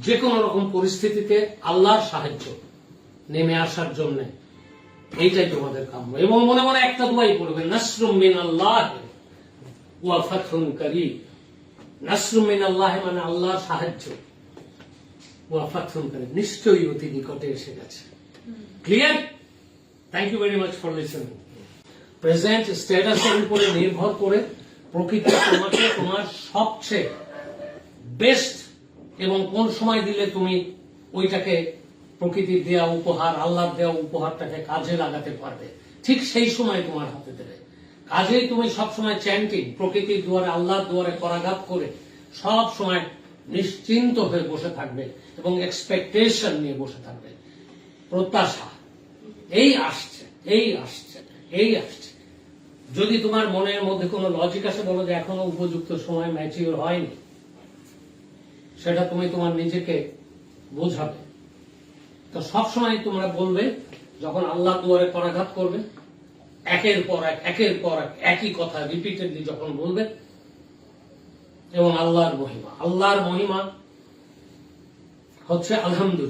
যে কোনো রকম পরিস্থিতিতে আল্লাহর সাহায্য নেমে আসার জন্য এইটাই তোমাদের কাম্য। এবং মনে মনে একটা দোয়াই পড়বে, নাসরুম মিনাল্লাহ ওয়া ফাতহুন কারীম। নাসরুম মিনাল্লাহ মানে আল্লাহর সাহায্য, ওয়া ফাতহুন কারীম নিশ্চয়ই অতি নিকটে এসে গেছে। Clear? Thank you very much for listening. Present স্ট্যাটাসের উপরে নির্ভর করে প্রকৃতি তোমাকে তোমার সবচেয়ে বেস্ট এবং কোন সময় দিলে তুমি ওইটাকে প্রকৃতির দেওয়া উপহার, আল্লাহর দেওয়া উপহারটাকে কাজে লাগাতে পারবে, ঠিক সেই সময় তোমার হাতে দেবে। কাজেই তুমি সবসময় চ্যান্টিং, প্রকৃতির দুয়ারে, আল্লাহর দুয়ারে করাঘাত করে সব সময় নিশ্চিন্ত হয়ে বসে থাকবে এবং এক্সপেকটেশন নিয়ে বসে থাকবে, প্রত্যাশা এই আসছে, এই আসছে, এই আসছে। যদি তোমার মনের মধ্যে কোনো লজিক আসে, বলো যে এখনো উপযুক্ত সময় ম্যাচিওর হয়নি, সেটা তুমি তোমার নিজেকে বোঝাবে। তো সবসময় তোমরা বলবে, যখন আল্লাহ দুয়ারে করাঘাত করবে, একের পর এক একের পর এক একই কথা রিপিটেডলি যখন বলবে, এবং আল্লাহর মহিমা হচ্ছে আলহামদুলিল্লাহ।